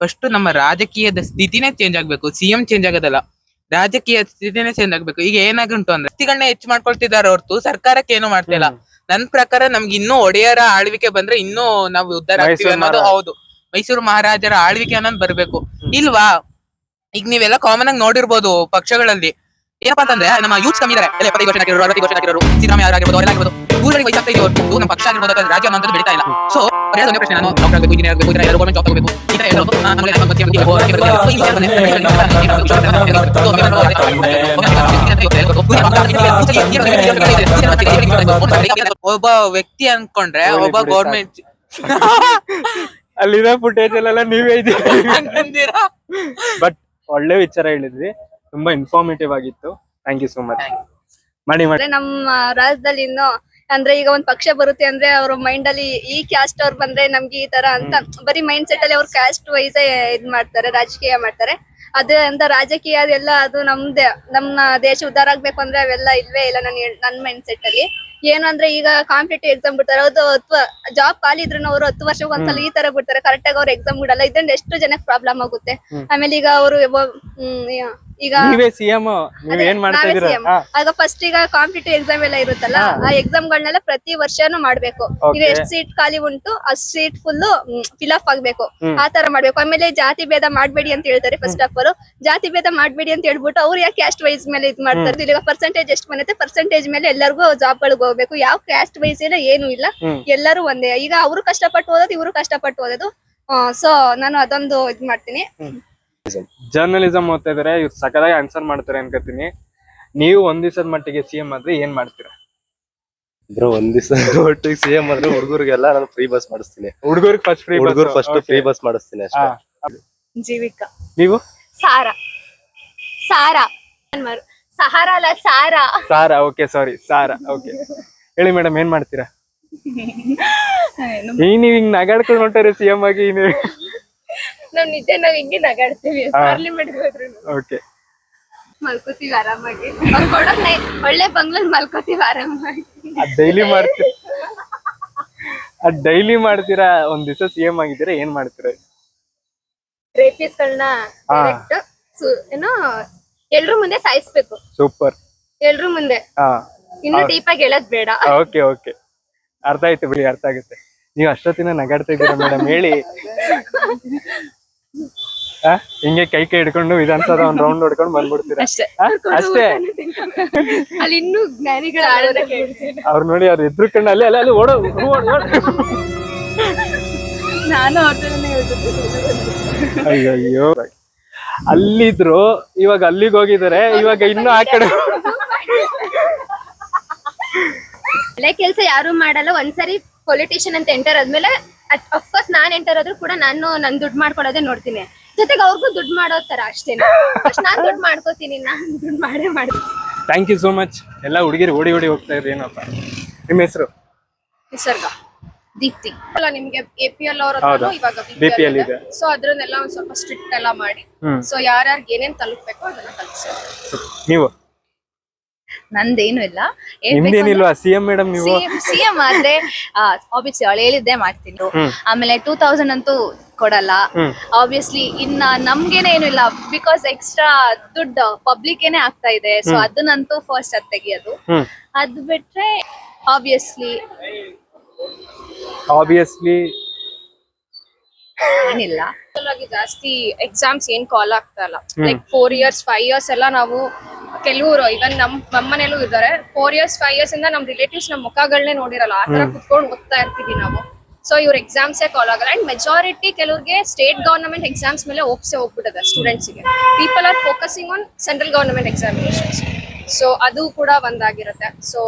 I: ಫಸ್ಟ್ ನಮ್ಮ ರಾಜಕೀಯದ ಸ್ಥಿತಿನೇ ಚೇಂಜ್ ಆಗ್ಬೇಕು. ಸಿಎಂ ಚೇಂಜ್ ಆಗೋದಲ್ಲ, ರಾಜಕೀಯ ಸ್ಥಿತಿನೇ ಚೇಂಜ್ ಆಗ್ಬೇಕು. ಈಗ ಏನಾಗುಂಟು ಅಂದ್ರೆ ವ್ಯಕ್ತಿಗಳನ್ನ ಹೆಚ್ಚು ಮಾಡ್ಕೊಳ್ತಿದ್ದಾರೆ ಹೊರತು ಸರ್ಕಾರಕ್ಕೆ ಏನು ಮಾಡ್ತಿಲ್ಲ. ನನ್ ಪ್ರಕಾರ ನಮ್ಗೆ ಇನ್ನೂ ಒಡೆಯರ ಆಳ್ವಿಕೆ ಬಂದ್ರೆ ಇನ್ನೂ ನಾವು ಉದ್ಧಾರ ಆಗ್ತೀವಿ ಅನ್ನೋದು. ಹೌದು, ಮೈಸೂರು ಮಹಾರಾಜರ ಆಳ್ವಿಕೆ ಅನ್ನೋದು ಬರ್ಬೇಕು. ಇಲ್ವಾ, ಈಗ ನೀವೆಲ್ಲ ಕಾಮನ್ ಆಗಿ ನೋಡಿರ್ಬೋದು ಪಕ್ಷಗಳಲ್ಲಿ ಏನಪ್ಪಾ ಅಂತಂದ್ರೆ ನಮ್ಮ ಯೂತ್ ಕಮ್ಮಿ ಇದಾರೆ. 75 ವರ್ಷ ಆಗಿರೋರು, 65 ವರ್ಷ ಆಗಿರೋರು, ಸಿದ್ದರಾಮಯ್ಯ ಆಗಿರ್ಬೋದು, ಅವರೆಲ್ಲ ಆಗಿರ್ಬೋದು, ಊರಲ್ಲಿ ವಯಸ್ಸಾಗ್ತಾ ಹೊರತು ನಮ್ಮ ಪಕ್ಷ ಆಗಿರ್ಬೋದು ರಾಜ್ಯ ಅನ್ನೋದು ಬೆಳೀತಾ ಇಲ್ಲ. ಸೊ ಒಂದೇ ಪ್ರಶ್ನೆ, ನಾನು ಡಾಕ್ಟರ್ ಆಗಬೇಕು, ಇಂಜಿನಿಯರ್ ಆಗಬೇಕು, ಇದರ ಗೌರ್ಮೆಂಟ್ ಜಾಬ್ ತಗೋಬೇಕು, ಈ ತರ ಹೇಳೋದು ಒಬ್ಬ ವ್ಯಕ್ತಿ ಅನ್ಕೊಂಡ್ರೆ ಒಬ್ಬ ಗೌರ್ಮೆಂಟ್
A: ಅಲ್ಲಿರೋ ಫುಟೇಜ್ ಅಲ್ಲೆಲ್ಲ ನೀವೇ ಇದ್ದೀರಾ. ಬಟ್ ಒಳ್ಳೆ ವಿಚಾರ ಹೇಳಿದ್ರಿ, ತುಂಬಾ ಇನ್ಫಾರ್ಮೇಟಿವ್ ಆಗಿತ್ತು. Thank you so much. ಮಾಡಿ.
E: ನಮ್ಮ ರಾಜ್ಯದಲ್ಲಿ ಇನ್ನು ಅಂದ್ರೆ ಈಗ ಒಂದ್ ಪಕ್ಷ ಬರುತ್ತೆ ಅಂದ್ರೆ ಅವ್ರ ಮೈಂಡ್ ಅಲ್ಲಿ ಈ ಕ್ಯಾಸ್ಟ್ ಅವ್ರು ಬಂದ್ರೆ ನಮ್ಗೆ ಈ ತರ ಅಂತ ಬರೀ ಮೈಂಡ್ ಸೆಟ್ ಅಲ್ಲಿ ಅವ್ರು ಕ್ಯಾಸ್ಟ್ ವೈಸ್ ಇದ್ ಮಾಡ್ತಾರೆ, ರಾಜಕೀಯ ಮಾಡ್ತಾರೆ. ಅದೇ ಅಂತ ರಾಜಕೀಯ ಅದೆಲ್ಲ ಅದು ನಮ್ದೇ, ನಮ್ಮ ದೇಶ ಉದ್ಧಾರ ಆಗ್ಬೇಕು ಅಂದ್ರೆ ಅವೆಲ್ಲ ಇಲ್ವೇ ಇಲ್ಲ ನನ್ ಮೈಂಡ್ ಸೆಟ್ ಅಲ್ಲಿ. ಏನು ಅಂದ್ರೆ ಈಗ ಕಾಂಪಿಟೇಟಿವ್ ಎಕ್ಸಾಮ್ ಬಿಡ್ತಾರೆ, ಅದು ಜಾಬ್ ಖಾಲಿ ಇದ್ರು ಅವ್ರು 10 ವರ್ಷಕ್ಕೆ ಒಂದ್ಸಲ ಈ ತರ ಬಿಡ್ತಾರೆ, ಕರೆಕ್ಟ್ ಆಗಿ ಅವ್ರು ಎಕ್ಸಾಮ್ ಬಿಡಲ್ಲ. ಇದರಿಂದ ಎಷ್ಟು ಜನಕ್ಕೆ ಪ್ರಾಬ್ಲಮ್ ಆಗುತ್ತೆ. ಆಮೇಲೆ ಈಗ ಅವರು ಈಗ
A: ಸಿಎಂ ಏನ್ ಮಾಡ್ತಾ ಇದೀರಾ?
E: ಆಗ ಫಸ್ಟ್ ಈಗ ಕಾಂಪಿಟೇಟಿವ್ ಎಕ್ಸಾಮ್ ಎಲ್ಲ ಇರುತ್ತಲ್ಲ, ಆ ಎಕ್ಸಾಮ್ ಗಳನ್ನೆಲ್ಲ ಪ್ರತಿ ವರ್ಷನೂ ಮಾಡ್ಬೇಕು. ಈಗ ಎಷ್ಟು ಸೀಟ್ ಖಾಲಿ ಉಂಟು ಅಷ್ಟ್ ಸೀಟ್ ಫುಲ್ ಫಿಲ್ ಅಪ್ ಆಗ್ಬೇಕು, ಆ ತರ ಮಾಡ್ಬೇಕು. ಆಮೇಲೆ ಜಾತಿ ಭೇದ ಮಾಡ್ಬೇಡಿ ಅಂತ ಹೇಳ್ತಾರೆ. ಫಸ್ಟ್ ಆಫ್ ಆಲ್ ಜಾತಿ ಭೇದ ಮಾಡ್ಬೇಡಿ ಅಂತ ಹೇಳ್ಬಿಟ್ಟು ಅವ್ರು ಯಾಕೆ ಕ್ಯಾಸ್ಟ್ ವೈಸ್ ಮೇಲೆ ಇದ್ ಮಾಡ್ತಾರೆ. ಈಗ ಪರ್ಸೆಂಟೇಜ್ ಎಷ್ಟು ಬಂದೈತೆ ಪರ್ಸೆಂಟೇಜ್ ಮೇಲೆ ಎಲ್ಲರಿಗೂ ಜಾಬ್ ಗಳಿಗೆ ಹೋಗ್ಬೇಕು. ಯಾವ ಕ್ಯಾಸ್ಟ್ ವೈಸ್ ಇಲ್ಲ ಏನು ಇಲ್ಲ, ಎಲ್ಲರೂ ಒಂದೇ. ಈಗ ಅವರು ಕಷ್ಟಪಟ್ಟು ಓದೋದು, ಇವರು ಕಷ್ಟಪಟ್ಟು ಓದೋದು. ಸೊ ನಾನು ಅದೊಂದು ಇದ್ ಮಾಡ್ತೀನಿ.
A: ಜರ್ನಲಿಸಂ ಓದ್ತಾ ಇದಾರೆ, ಇವ್ರು ಸಕಲಾಗಿ ಆನ್ಸರ್ ಮಾಡ್ತಾರೆ ಅನ್ಕೋತೀನಿ. ನೀವು ಒಂದ್ ದಿವಸದ ಮಟ್ಟಿಗೆ ಸಿಎಂ ಆದ್ರೆ ಏನ್ ಮಾಡ್ತೀರಾ?
C: ಬ್ರೋ, ಒಂದ್ ದಿವಸ ಒಟ್ಟಿಗೆ ಸಿಎಂ ಆದ್ರೆ ಹುಡುಗರಿಗೆಲ್ಲ ನಾನು ಫ್ರೀ ಬಸ್ ಮಾಡಿಸ್ತೀನಿ.
A: ಹುಡುಗರಿಗೆ ಫಸ್ಟ್
C: ಫ್ರೀ ಬಸ್ ಮಾಡಿಸ್ತೀನಿ ಅಷ್ಟೇ.
H: ಜೀವಿಕಾ.
A: ನೀವು?
E: ಸಾರಾ ಸಹಾರ ಅಲ್ಲ,
A: ಸಾರಾ. ಓಕೆ, ಸಾರಿ, ಸಾರಾ. ಓಕೆ, ಹೇಳಿ ಮೇಡಮ್, ಏನ್ ಮಾಡ್ತೀರಾ? ನೀವ್ ಹಿಂಗ್ ನಗಾಡ್ಕೊಂಡು ಹೊಂಟಾರೆ ಸಿಎಂ ಆಗಿ.
H: ನಾವ್ ನಿಜ ನಾವ್ ಹಿಂಗೆ ನಗಾಡ್ತೀವಿ ಪಾರ್ಲಿಮೆಂಟ್ ಹೋದ್ರು.
A: ಓಕೆ,
E: ಮಲ್ಕೋತೀವಿ ಆರಾಮಾಗಿ. ಅವ್ರು ಕೊಡೋದ್ ಒಳ್ಳೆ ಬಂಗ್ಲಲ್ಲಿ ಮಲ್ಕೋತೀವಿ ಆರಾಮಾಗಿ.
A: ಡೈಲಿ ಮಾಡ್ತೀರಾ? ಒಂದ್ ದಿವಸ ಸಿಎಂ ಆಗಿದ್ದೀರಾ, ಏನ್ ಮಾಡ್ತೀರಾ?
H: ರೇಪಿಸ್ ಗಳನ್ನ ಏನೋ ಎಲ್ರು ಮುಂದೆ ಸಾಯಿಸ್ಬೇಕು.
A: ಸೂಪರ್.
H: ಎಲ್ರು ಮುಂದೆ, ಇನ್ನು ಡೀಪ್ ಆಗಿ ಹೇಳೋದ್ ಬೇಡ.
A: ಓಕೆ, ಅರ್ಥ ಆಯ್ತು ಬಿಡಿ, ಅರ್ಥ ಆಗುತ್ತೆ. ನೀವು ಅಷ್ಟೊತ್ತಿನ ನಗಾಡ್ತಾ ಇದ್ದೀರಾ ಮೇಡಮ್, ಹೇಳಿ. ಹಿಂಗೆ ಕೈ ಹಿಡ್ಕೊಂಡು ವಿಧಾನಸೌಧ ಒಂದ್ ರೌಂಡ್ ಹೊಡ್ಕೊಂಡು ಬಂದ್ಬಿಡ್ತೀರಾ ಅಷ್ಟೇ?
H: ಅಲ್ಲಿ ಇನ್ನೂ ಜ್ಞಾನಿಗಳ
A: ಅವ್ರು ನೋಡಿ, ಅವ್ರು ಎದ್ರು ಕಣ್ಣು ಅಲ್ಲಿ ಓಡೋ.
H: ನಾನು
A: ಅಯ್ಯೋ, ಅಲ್ಲಿದ್ರು, ಇವಾಗ ಅಲ್ಲಿಗೆ ಹೋಗಿದ್ದಾರೆ, ಇವಾಗ ಇನ್ನು ಆ ಕಡೆ.
H: ಒಳ್ಳೆ ಕೆಲ್ಸ ಯಾರು ಮಾಡಲ್ಲ. ಒಂದ್ಸರಿ ಪೊಲಿಟಿಷಿಯನ್ ಅಂತ ಎಂಟರ್ ಆದ್ಮೇಲೆ ಅಫ್ಕೋರ್ಸ್ ನಾನ್ ಎಂಟರ್ ಆದ್ರೂ ಕೂಡ ನಾನು ನನ್ ದುಡ್ಡು ಮಾಡ್ಕೊಳ್ಳೋದೇ ನೋಡ್ತೀನಿ. ಜೊತೆಗೆ ಅವ್ರಿಗೂ ದುಡ್ಡು ಮಾಡೋ ತರ ಅಷ್ಟೇ. ನಾನ್ ದುಡ್ಡು ಮಾಡ್ಕೋತೀನಿ, ನಾನ್ ದುಡ್ಡು ಮಾಡ್ತೀನಿ.
A: Thank you so much. ಎಲ್ಲ ಹುಡುಗಿರು ಓಡಿ ಹೋಗ್ತಾ ಇದ್ರಿ. ಏನಪ್ಪ ನಿಮ್ಮ ಹೆಸರು?
H: ನಿಸರ್ಗ. ದೀಪ್ತಿ. ಅಲ್ಲ, ನಿಮ್ಗೆ APL ಅವ್ರ ಇವಾಗ
A: BPL ಇದೆ.
H: ಸೊ ಅದ್ರನ್ನೆಲ್ಲ ಒಂದ್ ಸ್ವಲ್ಪ ಸ್ಟ್ರಿಕ್ಟ್ ಎಲ್ಲ ಮಾಡಿ, ಸೊ ಯಾರ್ಯಾರಿಗೆ ಏನೇನ್ ತಲುಪ್ಬೇಕು ಅದನ್ನ ತಲುಪಿಸಿ.
A: ನೀವು?
E: ನಂದೇನು ಇಲ್ಲ.
A: ನಿಮ್ದೇನಿಲ್ವಾ ಸಿಎಂ ಮೇಡಮ್? ನೀವು
E: ಸಿಎಂ ಆದ್ರೆ ಆಬ್ವಿಯಸ್ಲಿ ಅವಳು ಹೇಳಿದ್ದೆ ಮಾಡ್ತೀನಿ. ಆಮೇಲೆ 2000 ಅಂತೂ ಕೊಡಲ್ಲ ಆಬ್ವಿಯಸ್ಲಿ. ಇನ್ನ ನಮ್ಗೇನೆ ಏನು ಇಲ್ಲ, ಬಿಕಾಸ್ ಎಕ್ಸ್ಟ್ರಾ ದುಡ್ಡು ಪಬ್ಲಿಕ್ ಏನೇ ಆಗ್ತಾ ಇದೆ. ಸೊ ಅದನ್ನಂತೂ ಫಸ್ಟ್ ಅದ್ ತೆಗಿಯೋದು. ಅದ್ ಬಿಟ್ರೆ ಆಬ್ವಿಯಸ್ಲಿ ಏನಿಲ್ಲ.
H: ಜಾಸ್ತಿ ಎಕ್ಸಾಮ್ಸ್ ಏನ್ ಕಾಲ್ ಆಗ್ತಾ ಇಲ್ಲ. ಲೈಕ್ 4 years 5 years ಎಲ್ಲ ನಾವು ಕೆಲವರು ಈಗ ನಮ್ಮನೇಲೂ ಇದ್ದಾರೆ 4 years 5 years ಇಂದ ನಮ್ ರಿಲೇಟಿವ್ಸ್ ನಮ್ ಮುಖಗಳನ್ನೇ ನೋಡಿರಲ್ಲ. ಆ ತರ ಕುತ್ಕೊಂಡು ಓದ್ತಾ ಇರ್ತೀವಿ ನಾವು.
E: ಸೊ ಇವ್ರ ಎಕ್ಸಾಮ್ಸೇ ಕಾಲ್ ಆಗಲ್ಲ. ಅಂಡ್ ಮೆಜಾರಿಟಿ ಕೆಲವ್ರಿಗೆ ಸ್ಟೇಟ್ ಗವರ್ನಮೆಂಟ್ ಎಕ್ಸಾಮ್ಸ್ ಮೇಲೆ ಹೋಗ್ಬಿಟ್ಟದೆ ಸ್ಟೂಡೆಂಟ್ಸ್ಗೆ. People are focusing on central government examinations. So ಅದು ಕೂಡ ಒಂದಾಗಿರುತ್ತೆ. ಸೊ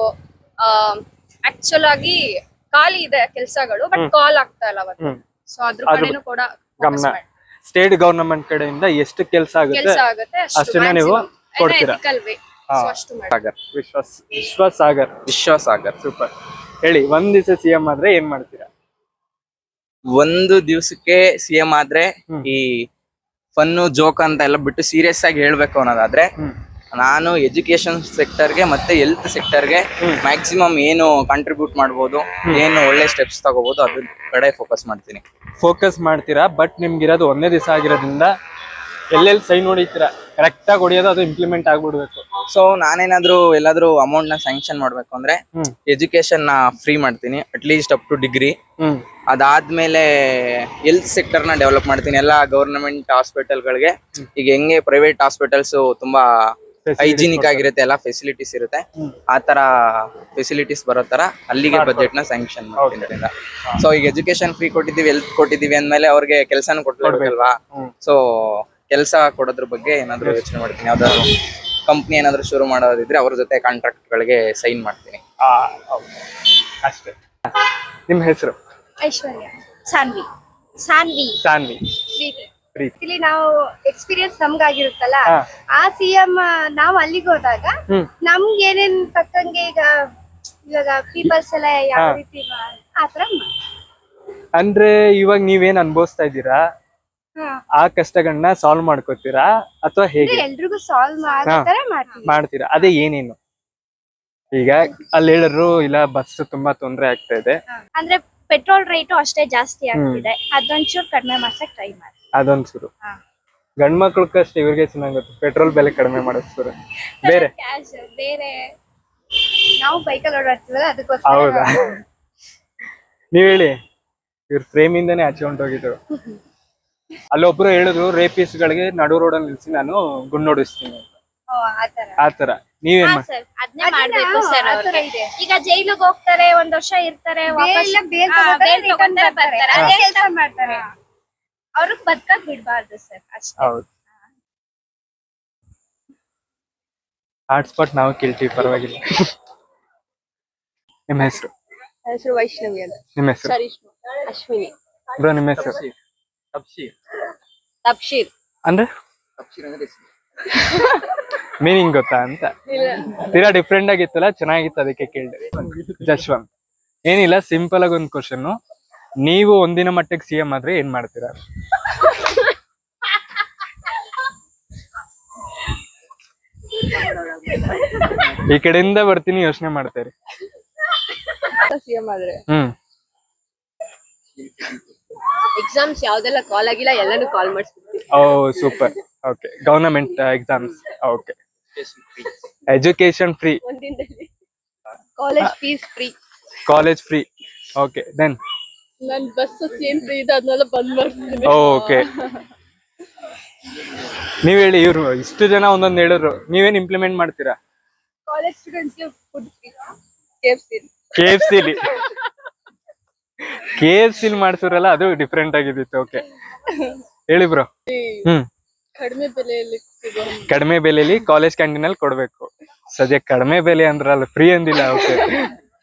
E: ಆಕ್ಚುಲ್ ಆಗಿ ಖಾಲಿ ಇದೆ ಕೆಲಸಗಳು, ಬಟ್ ಕಾಲ್ ಆಗ್ತಾ ಇಲ್ಲ ಅವತ್ತು. ಸೊ ಅದ್ರ ಕಡೆನೂ ಕೂಡ
A: ಗಮನ ಸ್ಟೇಟ್ ಗವರ್ನಮೆಂಟ್ ಕಡೆಯಿಂದ ಎಷ್ಟು ಕೆಲಸ ಆಗುತ್ತೆ
E: ಕೆಲಸ ಆಗುತ್ತೆ
A: ಅಷ್ಟನ್ನ ನೀವು ಕೊಡ್ತೀರಾ.
E: ಅಷ್ಟು ಮಾಡಿ.
A: ವಿಶ್ವಸಾಗರ್ ಸೂಪರ್. ಹೇಳಿ, ಒಂದ್ ದಿವಸ ಸಿಎಂ ಆದ್ರೆ ಏನ್ ಮಾಡ್ತೀರಾ?
I: ಒಂದು ದಿವಸಕ್ಕೆ ಸಿಎಂ ಆದ್ರೆ ಈ ಫನ್ನು ಜೋಕ್ ಅಂತ ಎಲ್ಲ ಬಿಟ್ಟು ಸೀರಿಯಸ್ ಆಗಿ ಹೇಳ್ಬೇಕು ಅನ್ನೋದಾದ್ರೆ ನಾನು ಎಜುಕೇಶನ್ ಸೆಕ್ಟರ್ಗೆ ಮತ್ತೆ ಹೆಲ್ತ್ ಸೆಕ್ಟರ್ಗೆ ಮ್ಯಾಕ್ಸಿಮಮ್ ಏನು ಕಾಂಟ್ರಿಬ್ಯೂಟ್ ಮಾಡ್ಬೋದು, ಏನು ಒಳ್ಳೆ ಸ್ಟೆಪ್ಸ್ ತಗೋಬಹುದು ಅದ್ರ ಕಡೆ ಫೋಕಸ್ ಮಾಡ್ತೀನಿ.
A: ಫೋಕಸ್ ಮಾಡ್ತೀರಾ, ಬಟ್ ನಿಮ್ಗಿರೋದು ಒಂದೇ ದಿವಸ ಆಗಿರೋದ್ರಿಂದ ಎಲ್ಲೆಲ್ಲಿ ಸೈನ್ ಹೊಡಿತೀರಾ ಕರೆಕ್ಟ್ ಆಗಿ ಹೊಡಿಯೋದು, ಅದು ಇಂಪ್ಲಿಮೆಂಟ್ ಆಗ್ಬಿಡ್ಬೇಕು.
I: ಸೊ ನಾನೇನಾದ್ರೂ ಎಲ್ಲಾದ್ರೂ ಅಮೌಂಟ್ ನ ಸ್ಯಾಂಕ್ಷನ್ ಮಾಡ್ಬೇಕು ಅಂದ್ರೆ ಎಜುಕೇಶನ್ ನ ಫ್ರೀ ಮಾಡ್ತೀನಿ, ಅಟ್ಲೀಸ್ಟ್ ಅಪ್ ಟು ಡಿಗ್ರಿ. ಅದಾದ್ಮೇಲೆ ಹೆಲ್ತ್ ಸೆಕ್ಟರ್ ನ ಡೆವಲಪ್ ಮಾಡ್ತೀನಿ. ಎಲ್ಲಾ ಗವರ್ನಮೆಂಟ್ ಹಾಸ್ಪಿಟಲ್ಗಳಿಗೆ ಈಗ ಹೆಂಗೆ ಪ್ರೈವೇಟ್ ಹಾಸ್ಪಿಟಲ್ಸ್ ತುಂಬಾ ಹೈಜಿನಿಕ್ ಆಗಿರುತ್ತೆ, ಎಲ್ಲ ಫೆಸಿಲಿಟೀಸ್ ಇರುತ್ತೆ, ಆ ತರ ಫೆಸಿಲಿಟೀಸ್ ಬರೋ ತರ ಅಲ್ಲಿಗೆ ಬಜೆಟ್ ನ ಸ್ಯಾಂಕ್ಷನ್ ಮಾಡ್ತೀನಿ. ಸೊ ಈಗ ಎಜುಕೇಶನ್ ಫ್ರೀ ಕೊಟ್ಟಿದೀವಿ, ಹೆಲ್ತ್ ಕೊಟ್ಟಿದೀವಿ ಅಂದ್ಮೇಲೆ ಅವ್ರಿಗೆ ಕೆಲಸನ ಕೊಡ್ಬೇಕಲ್ವಾ. ಸೊ ಕೆಲಸ ಕೊಡೋದ್ರ ಬಗ್ಗೆ ಏನಾದ್ರು ಯೋಚನೆ ಮಾಡ್ತೀನಿ. ಯಾವ್ದಾದ್ರು ಕಂಪ್ನಿ ಏನಾದ್ರು ಶುರು ಮಾಡೋದಿದ್ರೆ ಅವ್ರ ಜೊತೆ ಕಾಂಟ್ರಾಕ್ಟ್ ಗಳಿಗೆ ಸೈನ್ ಮಾಡ್ತೀನಿ.
A: ಅಷ್ಟೇ. ನಿಮ್ ಹೆಸರು?
H: ಐಶ್ವರ್ಯ. ಸಾನ್ವಿ. ಸಾನ್ವಿ.
A: ಸಾನ್ವಿ.
H: ಇಲ್ಲಿ ನಾವು ಎಕ್ಸ್ಪೀರಿಯನ್ಸ್ ನಮ್ಗಾಗಿರುತ್ತಲ್ಲ, ಆ ಸಿಎಂ ನಾವ್ ಅಲ್ಲಿಗೆ ಹೋದಾಗ ನಮ್ಗೆ ಏನೇನ್ ತಕ್ಕಂಗೆ ಇವಾಗ ಪೀಪಲ್ಸ್ ಎಲ್ಲ ಯಾವ ರೀತಿ ಆತರ
A: ಅಂದ್ರೆ ಇವಾಗ ನೀವೇನ್ ಅನ್ಭವಿಸ್ತಾ ಇದ್ದೀರಾ, ಆ ಕಷ್ಟಗಳನ್ನ ಸಾಲ್ವ್ ಮಾಡ್ಕೋತೀರಾ ಅಥವಾ ಹೇಗೆ?
H: ಎಲ್ರಿಗೂ ಸಾಲ್ವ್
A: ಮಾಡ್ತೀರಾ. ಅದೇ ಏನೇನು? ಈಗ ಅಲ್ಲಿ ಹೇಳಿದ್ರು ಇಲ್ಲ ಬಸ್ ತುಂಬಾ ತೊಂದ್ರೆ ಆಗ್ತಾ ಇದೆ
H: ಅಂದ್ರೆ ಪೆಟ್ರೋಲ್ ರೇಟು ಅಷ್ಟೇ ಜಾಸ್ತಿ ಆಗ್ತಿದೆ, ಅದೊಂಚೂರು ಕಡಿಮೆ ಮಾಡ್ಸಕ್ ಟ್ರೈ ಮಾಡಿ.
A: ಅದೊಂದ್ಸೂರು ಗಂಡ್ ಮಕ್ಳಕ್ಕಷ್ಟೇ, ಇವ್ರಿಗೆ ಚೆನ್ನಾಗುತ್ತೆ ಪೆಟ್ರೋಲ್ ಬೆಲೆ ಕಡಿಮೆ ಮಾಡಿಸ್ತಾರೆ. ಬೇರೆ
H: ಬೇರೆ ನಾವು ಬೈಕಲ್ಲಿ ಓಡಾಡ್ತೀವಲ್ಲ ಅದಕ್ಕೋಸ್ಕರ.
A: ಹೌದಾ? ನೀವ್ ಹೇಳಿ. ಇವ್ರ ಫ್ರೇಮ್ ಇಂದಾನೆ ಆಚೆ ಹೊಂಟೋಗಿದ್ರು. ಅಲ್ಲೊಬ್ರು ಹೇಳಿದ್ರು ರೇಪಿಸ್ ಗಳಿಗೆ ನಡು ರೋಡಲ್ಲಿ ನಿಲ್ಸಿ ನಾನು ಗುಂಡೋಡಿಸ್ತೀನಿ ಆತರ. ನೀವೇನ್
H: ಅದ್ನೇ ಮಾಡ್ಬೇಕು ಸರ್. ಈಗ ಜೈಲಿಗೆ ಹೋಗ್ತಾರೆ, 1 ವರ್ಷ ಇರ್ತಾರೆ, ಮಾಡ್ತಾರೆ. ಅವ್ರಿಗೆ ಬದುಕಕ್ ಬಿಡ್ಬಾರ್ದು ಸರ್, ಅಷ್ಟೇ.
A: ಹೌದು. ಹಾಟ್ಸ್ಪಾಟ್ ನಾವು ಕೇಳ್ತೀವಿ, ಪರವಾಗಿಲ್ಲ. ನಿಮ್ಮ ಹೆಸರು?
E: ಹೆಸರು ವೈಷ್ಣವಿ ಅಂತ.
A: ನಿಮ್ಮ ಹೆಸರು?
E: ಅಶ್ವಿನಿ.
A: ಬ್ರೋ, ನಿಮ್ಮ ಹೆಸರು?
E: ತಪ್ಶೀರ್
A: ಅಂದ್ರೆ ಮೀನಿಂಗ್ ಗೊತ್ತಾ ಅಂತ? ತೀರಾ ಡಿಫ್ರೆಂಟ್ ಆಗಿತ್ತಲ್ಲ, ಚೆನ್ನಾಗಿತ್ತು, ಅದಕ್ಕೆ ಕೇಳಿದೆ. ಜಶ್ವಂತ್. ಏನಿಲ್ಲ, ಸಿಂಪಲ್ ಆಗಿ ಒಂದು ಕ್ವಶನ್. ನೀವು ಒಂದಿನ ಮಟ್ಟಿಗೆ ಸಿಎಂ ಆದ್ರೆ ಏನ್ ಮಾಡ್ತೀರಾ? ಈ ಕಡೆಯಿಂದ ಬರ್ತೀನಿ, ಯೋಚನೆ ಮಾಡ್ತಾರೆ.
E: ಸಿಎಂ ಆದ್ರೆ ಎಕ್ಸಾಮ್ಸ್ ಯಾವ್ದೆಲ್ಲ ಕಾಲ್ ಆಗಿಲ್ಲ ಎಲ್ಲಾನು ಕಾಲ್ ಮಾಡಿಸ್ಬಿಡ್ತೀವಿ.
A: Oh super. Okay. Government exams. Okay. Education free.
E: College fees free.
A: College free. Okay. Then
E: ನನ್ ಬಸ್ ಏನ್ ಫ್ರೀ ಇದೆ ಅದನ್ನೆಲ್ಲ ಬಂದ್ ಮಾಡ್ತೀನಿ.
A: ಓಕೆ. ನೀವ್ ಹೇಳಿ. ಇವ್ರು ಇಷ್ಟು ಜನ ಒಂದೊಂದು ಹೇಳಿದ್ರು, ನೀವೇನ್ ಇಂಪ್ಲಿಮೆಂಟ್ ಮಾಡ್ತೀರಾ?
E: ಕಾಲೇಜ್ ಸ್ಟೂಡೆಂಟ್ಸ್ಗೆ ಫುಡ್ ಫ್ರೀ.
A: KFC ಮಾಡ್ಸೋರಲ್ಲ, ಅದು ಡಿಫ್ರೆಂಟ್ ಆಗಿದ್ದಿತ್ತು. ಓಕೆ, ಹೇಳಿ ಬ್ರೋ. ಕಡಿಮೆ ಬೆಲೆಯಲ್ಲಿ ಕಾಲೇಜ್ ಕ್ಯಾಂಟೀನ್ ಅಲ್ಲಿ ಕೊಡ್ಬೇಕು. ಸದ್ಯ ಕಡಿಮೆ ಬೆಲೆ ಅಂದ್ರಲ್ಲ, ಫ್ರೀ ಅಂದಿಲ್ಲ. Okay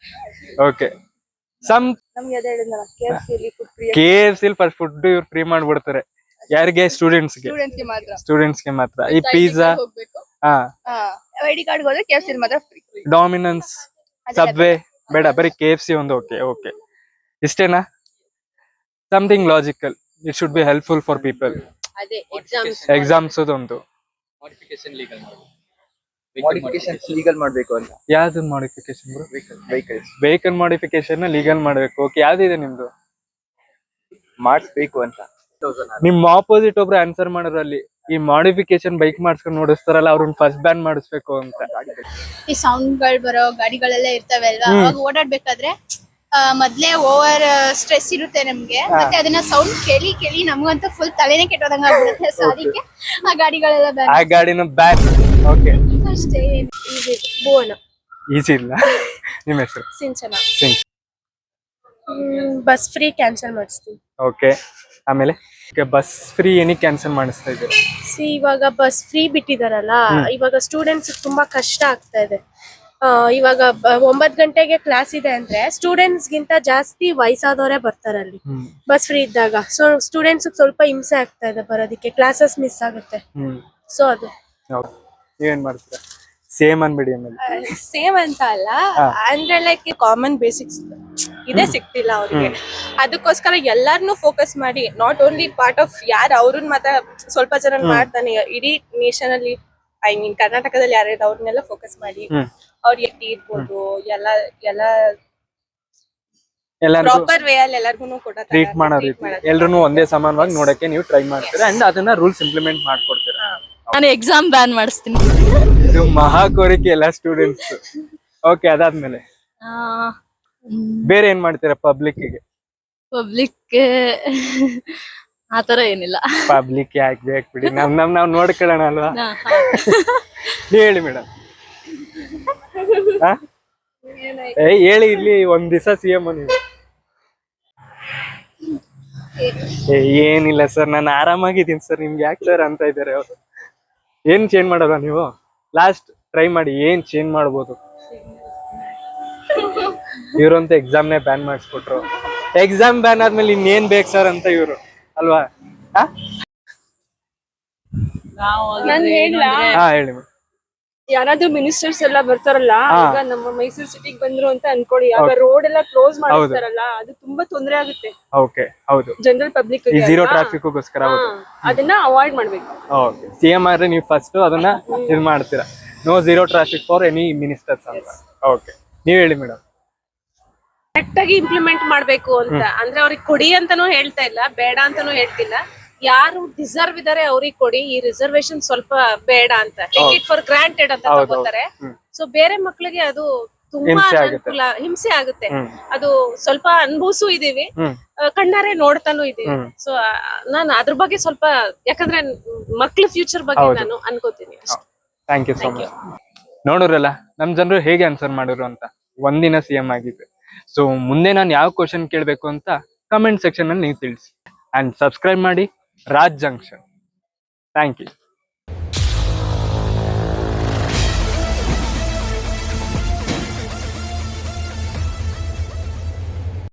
A: okay. KFC fast food ಇವ್ರು ಫ್ರೀ ಮಾಡ್ಬಿಡ್ತಾರೆ. ಯಾರಿಗೆ? ಸ್ಟೂಡೆಂಟ್ಸ್ಗೆ ಮಾತ್ರ. ಈ ಪಿಜ್ಜಾ,
E: ಐಡಿ ಕಾರ್ಡ್ ಹೋದ್ರೆ KFC ಮಾತ್ರ ಫ್ರೀ.
A: ಡಾಮಿನನ್ಸ್, ಸಬ್ವೆ ಬೇಡ, ಬರೀ KFC ಒಂದು. Okay okay. ಇಷ್ಟೇನಾ? Something logical. It should be helpful for people.
E: ಅದೇ
A: ಎಕ್ಸಾಮ್ಸ್ ಒಂದು
I: ಮಾಡಿಫಿಕೇಶನ್ ಲೀಗಲ್ ಮಾಡ್ಬೇಕು ಅಂತ.
A: ಯಾವ್ದು modification bro? Vehicle modification legal ಮಾಡ್ಬೇಕು. ಓಕೆ. ಯಾವ್ದಿದೆ ನಿಮ್ದು?
I: ಮಾಡಿಸ್ಬೇಕು ಅಂತ.
A: ನಿಮ್ ಆಪೋಸಿಟ್ ಒಬ್ರು ಆನ್ಸರ್ ಮಾಡೋರು ಅಲ್ಲಿ, ಈ ಮಾಡಿಫಿಕೇಶನ್ ಬೈಕ್ ಮಾಡಿಸ್ಕೊಂಡು ನೋಡಿಸ್ತಾರಲ್ಲ, ಅವ್ರನ್ನ ಫಸ್ಟ್ ಬ್ಯಾನ್ ಮಾಡಿಸ್ಬೇಕು ಅಂತ.
H: ಈ ಸೌಂಡ್ ಗಳು ಬರೋ ಗಾಡಿಗಳೆಲ್ಲ ಇರ್ತವೆ ಅಲ್ವಾ, ಅವಾಗ ಓಡಾಡ್ಬೇಕಾದ್ರೆ ಮೊದ್ಲೇ ಓವರ್ ಸ್ಟ್ರೆಸ್ ಇರುತ್ತೆ ನಮ್ಗೆ, ಮತ್ತೆ ಅದನ್ನ ಸೌಂಡ್ ಕೇಳಿ ಕೇಳಿ ನಮ್ಗಂತೂ ಫುಲ್ ತಲೆನೇ ಕೆಟ್ಟೋದಂಗ ಆಗ್ಬಿಡುತ್ತೆ. ಸೊ ಅದಕ್ಕೆ ಆ ಗಾಡಿಗಳೆಲ್ಲ
A: ಆ ಗಾಡಿನ ಬ್ಯಾನ್. ಓಕೆ
H: ಅಷ್ಟೇ. ಭುವನ.
A: ಈಸಿ ಇಲ್ಲ. ನಿಮ್ಮ ಹೆಸರು?
H: ಸಿಂಚನ. ಬಸ್ ಫ್ರೀ ಕ್ಯಾನ್ಸಲ್ ಮಾಡಿಸ್ತೀನಿ.
A: ಓಕೆ, ಆಮೇಲೆ ಬಸ್ ಫ್ರೀ ಏನಕ್ಕೆ ಕ್ಯಾನ್ಸಲ್ ಮಾಡಿಸ್ತಾ ಇದ್ದೀರಾ?
H: ಇವಾಗ ಬಸ್ ಫ್ರೀ ಬಿಟ್ಟಿದಾರಲ್ಲ, ಇವಾಗ ಸ್ಟೂಡೆಂಟ್ಸ್ ತುಂಬಾ ಕಷ್ಟ ಆಗ್ತಾ ಇದೆ. ಇವಾಗ 9 ಗಂಟೆಗೆ ಕ್ಲಾಸ್ ಇದೆ ಅಂದ್ರೆ ಸ್ಟೂಡೆಂಟ್ಸ್ ಗಿಂತ ಜಾಸ್ತಿ ವಯಸ್ಸಾದವರೇ ಬರ್ತಾರೆ ಅಲ್ಲಿ ಬಸ್ ಫ್ರೀ ಇದ್ದಾಗ. ಸೊ ಸ್ಟೂಡೆಂಟ್ಸ್ ಸ್ವಲ್ಪ ಹಿಂಸೆ ಆಗ್ತಾ ಇದೆ ಬರೋದಕ್ಕೆ, ಕ್ಲಾಸಸ್ ಮಿಸ್ ಆಗುತ್ತೆ. ಸೊ ಅದು
A: ನೀವೇನ್ ಮಾಡ್ತೀರಾ? ಸೇಮ್ ಅನ್ಬಿಡಿ. ಆಮೇಲೆ
H: ಸೇಮ್ ಅಂತ ಅಲ್ಲ, ಅಂದ್ರೆ ಲೈಕ್ ಕಾಮನ್ ಬೇಸಿಕ್ಸ್ ಇದೇ ಸಿಗ್ತಿಲ್ಲ ಅವ್ರಿಗೆ. ಅದಕ್ಕೋಸ್ಕರ ಎಲ್ಲಾರ್ನು ಫೋಕಸ್ ಮಾಡಿ, ನಾಟ್ ಓನ್ಲಿ ಪಾರ್ಟ್ ಆಫ್ ಯಾರು ಅವ್ರನ್ನ ಮಾತ್ರ ಸ್ವಲ್ಪ ಜನ ಮಾಡ್ತಾನೆ, ಇಡೀ ನೇಷನ್ ಅಲ್ಲಿ ಐ ಮೀನ್ ಕರ್ನಾಟಕದಲ್ಲಿ ಯಾರ್ಯಾರು ಅವ್ರನ್ನೆಲ್ಲ ಫೋಕಸ್ ಮಾಡಿ ಅವ್ರ ಎಟ್ಟಿ ಇರ್ಬೋದು ಎಲ್ಲ ಪ್ರಾಪರ್ ವೇ ಅಲ್ಲಿ ಎಲ್ಲರಿಗೂ
A: ಟ್ರೀಟ್ ಮಾಡೋ ರೀತಿ ಎಲ್ರು ಒಂದೇ ಸಮಾನವಾಗಿ ನೋಡಕ್ಕೆ ನೀವು ಟ್ರೈ ಮಾಡ್ತೀರಾ ಅಂಡ್ ಅದನ್ನ ರೂಲ್ಸ್ ಇಂಪ್ಲಿಮೆಂಟ್ ಮಾಡ್ಕೊಡ್ತೀರಾ.
E: ನಾನು ಎಕ್ಸಾಮ್ ಬ್ಯಾನ್ ಮಾಡಿಸ್ತೀನಿ.
A: ಇದು ಮಹಾ ಕೋರಿಕೆ ಎಲ್ಲ ಸ್ಟೂಡೆಂಟ್ಸ್. ಓಕೆ, ಅದಾದ್ಮೇಲೆ ಬೇರೆ ಏನ್ ಮಾಡ್ತೀರಾ ಪಬ್ಲಿಕ್ಗೆ?
E: ಪಬ್ಲಿಕ್ ಆತರ ಏನಿಲ್ಲ.
A: ಪಬ್ಲಿಕ್ ಯಾಕೆ ಬೇಕು ಬಿಡಿ, ನಾವ್ ನೋಡ್ಕೊಳ್ಳೋಣ ಅಲ್ವಾ. ನೀವ್ ಹೇಳಿ ಮೇಡಮ್. ಹೇಳಿ, ಇಲ್ಲಿ ಒಂದ್ ದಿವಸ CM ನೀವು. ಏನಿಲ್ಲ ಸರ್, ನಾನು ಆರಾಮಾಗಿದ್ದೀನಿ ಸರ್, ನಿಮ್ಗೆ ಯಾಕೆ ಸರ್ ಅಂತ ಇದ್ದಾರೆ ಅವ್ರು. ಏನ್ ಚೇಂಜ್ ಮಾಡೋದ ನೀವು? ಲಾಸ್ಟ್ ಟ್ರೈ ಮಾಡಿ, ಏನ್ ಚೇಂಜ್ ಮಾಡ್ಬೋದು? ಇವ್ರಂತ ಎಕ್ಸಾಮ್ನೇ ಬ್ಯಾನ್ ಮಾಡಿಸ್ಕೊಟ್ರು. ಎಕ್ಸಾಮ್ ಬ್ಯಾನ್ ಆದ್ಮೇಲೆ ಇನ್ನೇನ್ ಬೇಕು ಸರ್ ಅಂತ ಇವ್ರು ಅಲ್ವಾ? ಹಾ ಹೇಳಿ.
H: ಯಾರಾದ್ರೂ ಮಿನಿಸ್ಟರ್ಸ್ ಎಲ್ಲ ಬರ್ತಾರಲ್ಲ, ಈಗ ನಮ್ಮ ಮೈಸೂರು ಸಿಟಿಗೆ ಬಂದ್ರು ಅಂತ ಅನ್ಕೊಳ್ಳಿ, ಆಗ ರೋಡ್ ಎಲ್ಲ ಕ್ಲೋಸ್ ಮಾಡಿರ್ತಾರಲ್ಲ, ಅದು ತುಂಬಾ ತೊಂದರೆ ಆಗುತ್ತೆ.
A: ಓಕೆ, ಹೌದು,
H: ಜನರಲ್ ಪಬ್ಲಿಕ್
A: ಈ ಜೀರೋ ಟ್ರಾಫಿಕ್ಗೋಸ್ಕರ.
H: ಅದನ್ನ ಅವಾಯ್ಡ್ ಮಾಡ್ಬೇಕು.
A: ಓಕೆ, CM ಆದ್ರೆ ನೀವು ಫಸ್ಟ್ ಅದನ್ನ ಇದು ಮಾಡ್ತೀರಾ, no zero traffic for any ministers ಅಂತ. ಓಕೆ, ನೀವ್ ಹೇಳಿ ಮೇಡಮ್.
H: ಕರೆಕ್ಟ್ ಆಗಿ ಇಂಪ್ಲಿಮೆಂಟ್ ಮಾಡ್ಬೇಕು ಅಂತ ಅಂದ್ರೆ ಅವ್ರಿಗೆ ಕೊಡಿ ಅಂತಾನೂ ಹೇಳ್ತಾ ಇಲ್ಲ, ಬೇಡ ಅಂತಾನೂ ಹೇಳ್ತಿಲ್ಲ. ಯಾರು ಡಿಸರ್ವ್ ಇದಾರೆ ಅವ್ರಿಗೆ ಕೊಡಿ, ಈ ರಿಸರ್ವೇಶನ್ ಸ್ವಲ್ಪ ಬೇಡ ಅಂತ, ಟೇಕ್ ಇಟ್ ಫಾರ್ ಗ್ರಾಂಟೆಡ್ ಅಂತ ತಗೋತಾರೆ. ಸೊ ಬೇರೆ ಮಕ್ಳಿಗೆ ಅದು ತುಂಬಾ ಅನುಕೂಲ, ಹಿಂಸೆ ಆಗುತ್ತೆ. ಅದು ಸ್ವಲ್ಪ ಅನುಭವಿಸೂ ಇದೀವಿ, ಕಣ್ಣಾರೆ ನೋಡ್ತಾನು ಇದೀವಿ. ಸೊ ನಾನು ಅದ್ರ ಬಗ್ಗೆ ಸ್ವಲ್ಪ, ಯಾಕಂದ್ರೆ ಮಕ್ಳ ಫ್ಯೂಚರ್ ಬಗ್ಗೆ ನಾನು ಅನ್ಕೋತೀನಿ.
A: Thank you so much. ನೋಡಿದ್ರಲ್ಲ ನಮ್ ಜನರು ಹೇಗೆ ಆನ್ಸರ್ ಮಾಡಿದ್ರು ಅಂತ. ಒಂದಿನ CM ಆಗಿದ್ದೆ. ಸೊ ಮುಂದೆ ನಾನು ಯಾವ ಕ್ವಶನ್ ಕೇಳಬೇಕು ಅಂತ ಕಮೆಂಟ್ ಸೆಕ್ಷನ್ ಅಲ್ಲಿ ನೀವು ತಿಳಿಸಿ. ಅಂಡ್ ಸಬ್ಸ್ಕ್ರೈಬ್ ಮಾಡಿ ರಾಜ್ ಜಂಕ್ಷನ್. Thank you.